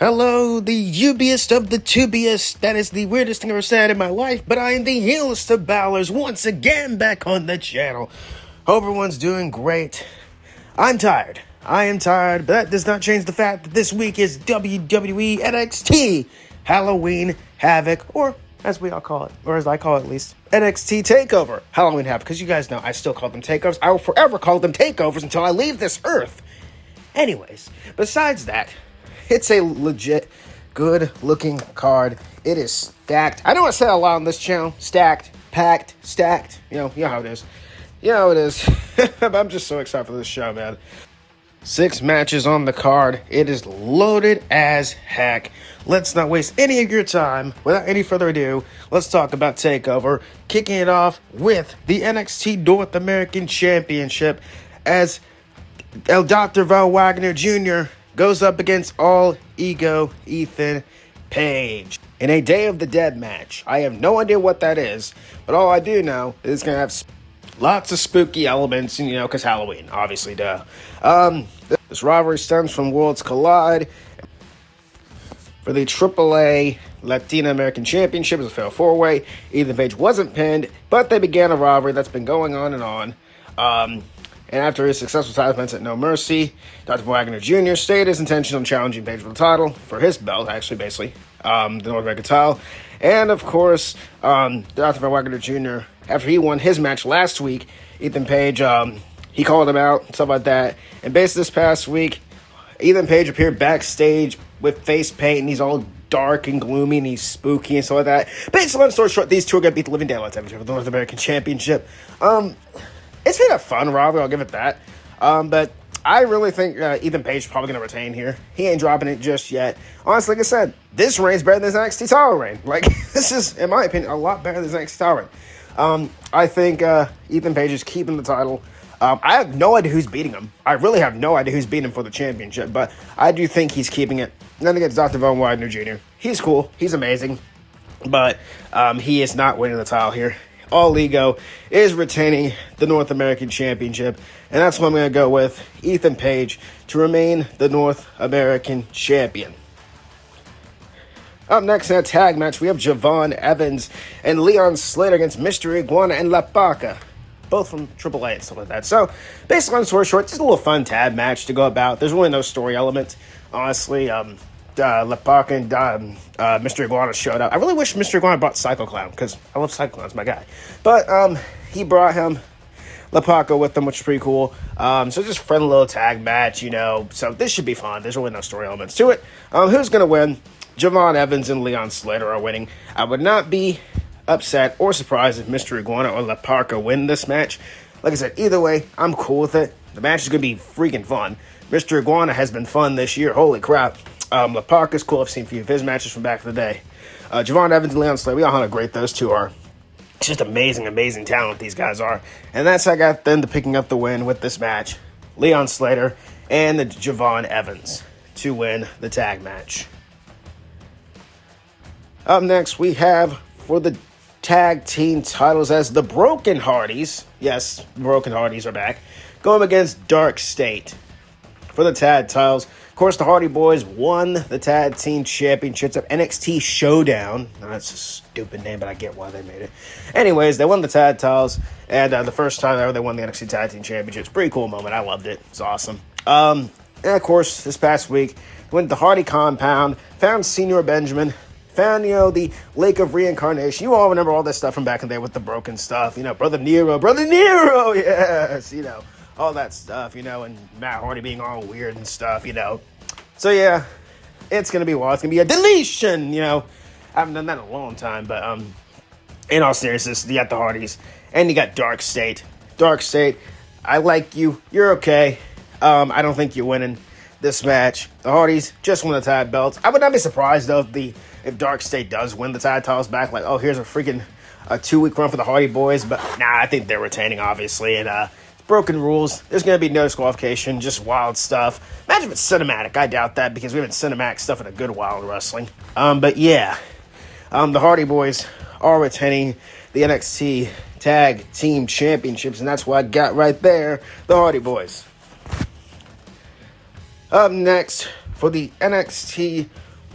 Hello, the ubiest of the tubiest. That is the weirdest thing I've ever said in my life, but I am the healest of bowlers once again back on the channel. Hope everyone's doing great. I'm tired. I am tired, but that does not change the fact that this week is WWE NXT Halloween Havoc, or as we all call it, or as I call it at least, NXT TakeOver Halloween Havoc, because you guys know I still call them takeovers. I will forever call them takeovers until I leave this earth. Anyways, besides that, it's a legit, good-looking card. It is stacked. I know I said a lot on this channel. Stacked, packed, stacked. You know how it is. You know how it is. I'm just so excited for this show, man. 6 matches on the card. It is loaded as heck. Let's not waste any of your time. Without any further ado, let's talk about TakeOver. Kicking it off with the NXT North American Championship as Dr. Von Wagner Jr. goes up against All Ego Ethan Page in a Day of the Dead match. I have no idea what that is, but all I do know is it's going to have lots of spooky elements, and because Halloween, obviously, duh. This rivalry stems from Worlds Collide for the AAA Latina American Championship as a fatal 4-way. Ethan Page wasn't pinned, but they began a rivalry that's been going on and on. And after his successful title defense at No Mercy, Dr. Wagner Jr. stated his intention on challenging Page for the title, for his belt, actually, basically, the North American title. And, of course, Dr. Wagner Jr., after he won his match last week, Ethan Page, he called him out, stuff like that. And basically this past week, Ethan Page appeared backstage with face paint, and he's all dark and gloomy, and he's spooky and stuff like that. Basically, long story short, these two are going to beat the living daylights out of each other for the North American Championship. It's been a fun rivalry, I'll give it that. But I really think Ethan Page is probably going to retain here. He ain't dropping it just yet. Honestly, like I said, this reign's better than his NXT title reign. Like, this is, in my opinion, a lot better than his NXT title reign. I think Ethan Page is keeping the title. I have no idea who's beating him. I really have no idea who's beating him for the championship, but I do think he's keeping it. Then against Dr. Von Wagner Jr. He's cool. He's amazing. But he is not winning the title here. All Ego is retaining the North American Championship, and that's what I'm going to go with. Ethan Page to remain the North American Champion. Up next in a tag match, we have Javon Evans and Leon Slater against Mystery Iguana and La Paca, both from AAA and stuff like that. So, basically, on story short, just a little fun tag match to go about. There's really no story element, honestly. La Paca and Mr. Iguana showed up. I really wish Mr. Iguana brought Psycho Clown, because I love Psycho Clown, it's my guy. But he brought him, La Paca, with him, which is pretty cool. So just a friendly little tag match, So this should be fun. There's really no story elements to it. Who's going to win? Javon Evans and Leon Slater are winning. I would not be upset or surprised if Mr. Iguana or La Paca win this match. Like I said, either way, I'm cool with it. The match is going to be freaking fun. Mr. Iguana has been fun this year. Holy crap. La Paca's cool. I've seen a few of his matches from back in the day. Javon Evans and Leon Slater, we all know how great those two are. It's just amazing, amazing talent these guys are. And that's how I got them to picking up the win with this match. Leon Slater and the Javon Evans to win the tag match. Up next, we have for the tag team titles as the Broken Hardys. Yes, the Broken Hardys are back. Going against Dark State for the tag titles. Of course, the Hardy Boys won the tag team championships of NXT Showdown. Now, that's a stupid name, but I get why they made it. Anyways, they won the tag titles, and the first time ever they won the NXT tag team championships. Pretty cool moment. I loved it. It's awesome. And of course, this past week, went to the Hardy compound, found Senior Benjamin, found, the Lake of Reincarnation. You all remember all this stuff from back in the day with the broken stuff. Brother Nero, yes, all that stuff, and Matt Hardy being all weird and stuff, So, yeah, it's going to be wild. It's going to be a deletion, I haven't done that in a long time, but in all seriousness, you got the Hardys, and you got Dark State. Dark State, I like you. You're okay. I don't think you're winning this match. The Hardys just won the tag belts. I would not be surprised, though, if Dark State does win the tag titles back. Like, oh, here's a 2-week run for the Hardy Boys. But, nah, I think they're retaining, obviously, and broken rules. There's going to be no disqualification, just wild stuff. Imagine if it's cinematic. I doubt that because we haven't cinematic stuff in a good while in wrestling. But yeah, the Hardy Boys are retaining the NXT Tag Team Championships, and that's what I got right there, the Hardy Boys. Up next, for the NXT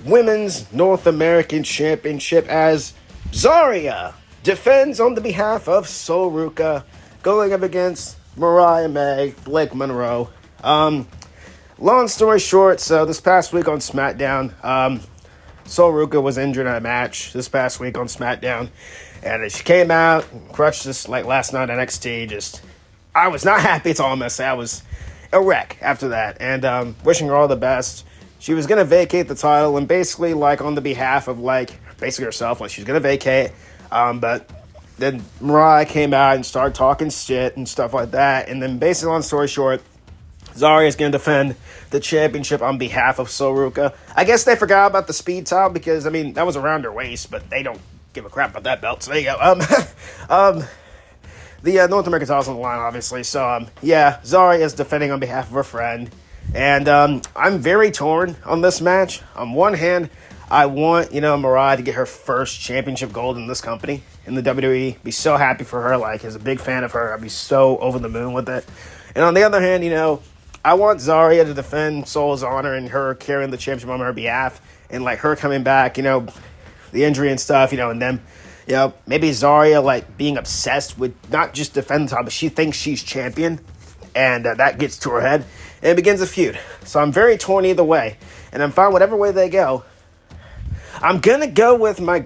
Women's North American Championship as Zarya defends on the behalf of Soruka, going up against Mariah May, Blake Monroe. Long story short, so this past week on SmackDown, Soruka was injured in a match this past week on SmackDown, and she came out and crushed this like last night NXT. I was not happy. It's all I'm gonna say. I was a wreck after that, and wishing her all the best. She was gonna vacate the title, and basically like on the behalf of like basically herself, like she was gonna vacate, but then Mariah came out and started talking shit and stuff like that, and then basically, long story short, Zarya is going to defend the championship on behalf of Soruka. I guess they forgot about the speed title because, I mean, that was around her waist, but they don't give a crap about that belt, so there you go. The North American title's on the line, obviously, so, yeah, Zarya is defending on behalf of her friend, and I'm very torn on this match. On one hand, I want, Mariah to get her first championship gold in this company, in the WWE. Be so happy for her, like, as a big fan of her, I'd be so over the moon with it. And on the other hand, I want Zarya to defend Soul's honor and her carrying the championship on her behalf, and like her coming back, the injury and stuff, and then, maybe Zarya like being obsessed with not just defending the title, but she thinks she's champion, and that gets to her head, and it begins a feud. So I'm very torn either way, and I'm fine whatever way they go. I'm gonna go with my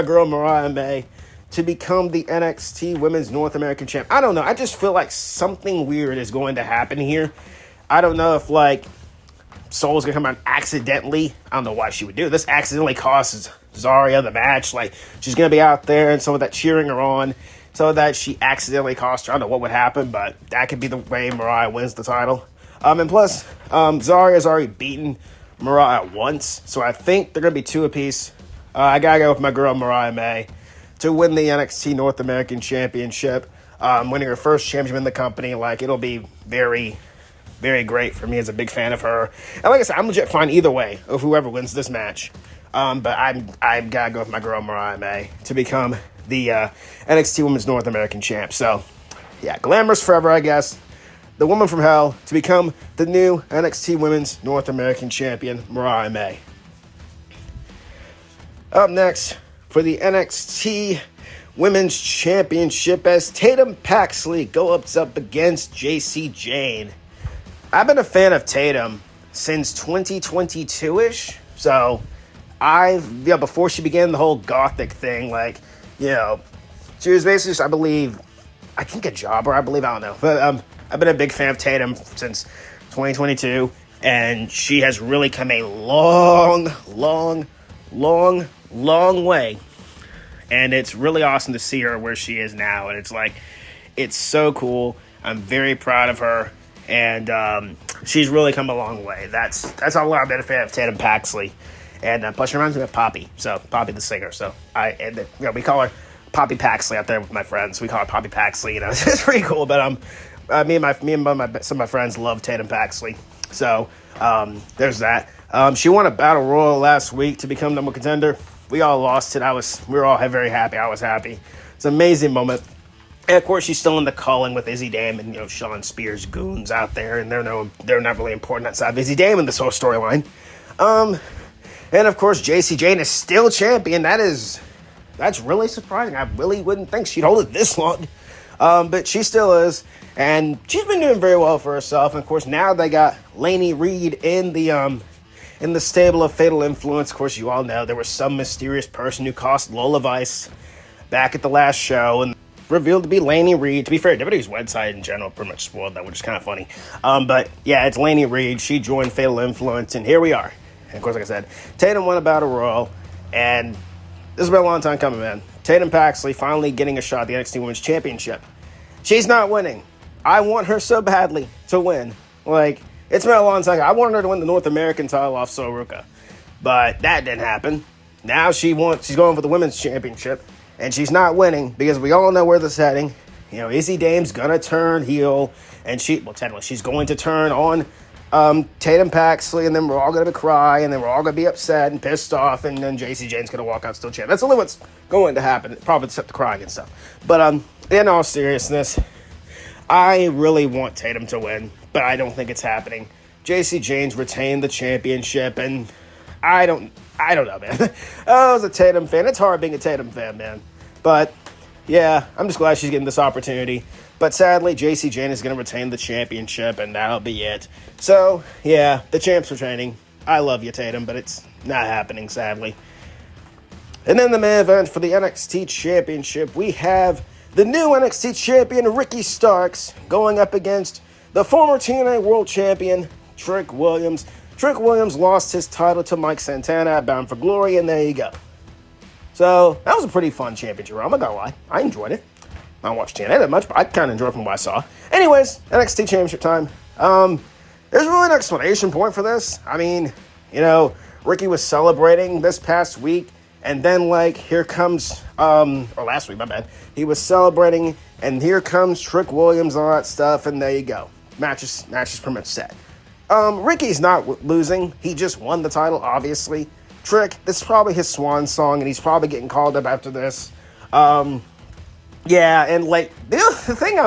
girl Mariah May to become the NXT Women's North American Champ. I don't know. I just feel like something weird is going to happen here. I don't know if, like, Soul's going to come out accidentally. I don't know why she would do this. Accidentally costs Zarya the match. Like, she's going to be out there and some of that cheering her on so that she accidentally costs her. I don't know what would happen, but that could be the way Mariah wins the title. And plus, Zarya's already beaten Mariah once, so I think they're going to be two apiece. I got to go with my girl Mariah May to win the NXT North American Championship, winning her first championship in the company. Like, it'll be very, very great for me as a big fan of her. And like I said, I'm legit fine either way of whoever wins this match. But I've got to go with my girl Mariah May to become the NXT Women's North American Champ. So, yeah, glamorous forever, I guess. The woman from hell to become the new NXT Women's North American Champion, Mariah May. Up next, for the NXT Women's Championship as Tatum Paxley goes up against JC Jane. I've been a fan of Tatum since 2022-ish, so before she began the whole gothic thing, she was basically, I think a jobber, I don't know, but I've been a big fan of Tatum since 2022, and she has really come a long way, and it's really awesome to see her where she is now, and it's so cool. I'm very proud of her, and she's really come a long way. That's all I've been a fan of Tatum Paxley, and plus she reminds me of Poppy, so Poppy the singer. So we call her Poppy Paxley out there with my friends. We call her Poppy Paxley. It's pretty cool. But me and some of my friends love Tatum Paxley, so there's that. She won a battle royal last week to become number one contender. We all lost it. We were all very happy. I was happy. It's an amazing moment. And of course, she's still in the calling with Izzy Dame and Sean Spears goons out there, and they're not really important outside of Izzy Dame in this whole storyline. And of course, JC Jane is still champion. That's really surprising. I really wouldn't think she'd hold it this long. But she still is, and she's been doing very well for herself. And of course, now they got Lainey Reed in the stable of Fatal Influence. Of course, you all know there was some mysterious person who cost Lola Vice back at the last show, and revealed to be Lainey Reed. To be fair, WWE's website in general pretty much spoiled that, which is kind of funny. But yeah, it's Lainey Reed. She joined Fatal Influence, and here we are. And of course, like I said, Tatum won a battle royal, and this has been a long time coming, man. Tatum Paxley finally getting a shot at the NXT Women's Championship. She's not winning. I want her so badly to win. It's been a long time. I wanted her to win the North American title off Soruka, but that didn't happen. Now she's going for the Women's Championship, and she's not winning because we all know where this is heading. Izzy Dame's gonna turn heel, and technically she's going to turn on Tatum Paxley, and then we're all going to cry, and then we're all going to be upset and pissed off, and then JC Jane's going to walk out still champ. That's only what's going to happen, probably except the crying and stuff. But in all seriousness, I really want Tatum to win, but I don't think it's happening. JC Jane's retained the championship, and I don't know, man. I was a Tatum fan. It's hard being a Tatum fan, man. But yeah, I'm just glad she's getting this opportunity. But sadly, JC Jane is going to retain the championship, and that'll be it. So yeah, the champ's retaining. I love you, Tatum, but it's not happening, sadly. And then the main event for the NXT Championship, we have the new NXT Champion, Ricky Starks, going up against the former TNA World Champion, Trick Williams. Trick Williams lost his title to Mike Santana at Bound for Glory, and there you go. So, that was a pretty fun championship. I'm not gonna lie. I enjoyed it. I don't watch TNA that much, but I kind of enjoyed it from what I saw. Anyways, NXT Championship time. There's really an explanation point for this. I mean, you know, Ricky was celebrating this past week, and then, like, here comes, or last week, my bad. He was celebrating, and here comes Trick Williams, all that stuff, and there you go. Match is pretty much set. Ricky's not losing. He just won the title, obviously. Trick, this is probably his swan song, and he's probably getting called up after this. Yeah, and, like, the thing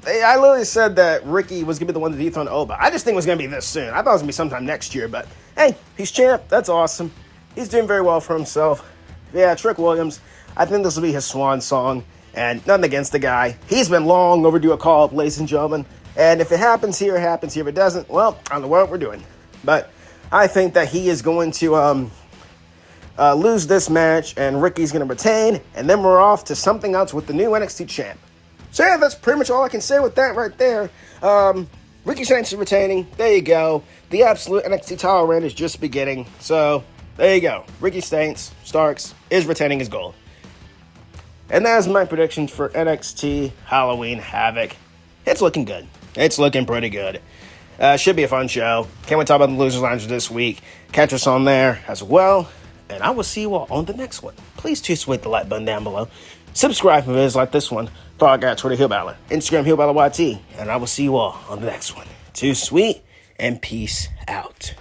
I literally said that Ricky was going to be the one to dethrone Oba. I just think it was going to be this soon. I thought it was going to be sometime next year, but hey, he's champ. That's awesome. He's doing very well for himself. Yeah, Trick Williams, I think this will be his swan song, and nothing against the guy. He's been long overdue a call-up, ladies and gentlemen, and if it happens here, it happens here. If it doesn't, well, I don't know what we're doing. But I think that he is going to lose this match, and Ricky's going to retain, and then we're off to something else with the new NXT champ. So yeah, that's pretty much all I can say with that right there. Ricky Saints is retaining. There you go. The absolute NXT title reign is just beginning. So there you go. Ricky Starks is retaining his gold. And that is my predictions for NXT Halloween Havoc. It's looking good. It's looking pretty good. Should be a fun show. Can't wait to talk about the Losers Lounge this week. Catch us on there as well. And I will see you all on the next one. Please too sweet the like button down below. Subscribe for videos like this one. Follow guy Twitter Hillballer, Instagram Hillballer YT. And I will see you all on the next one. Too sweet and peace out.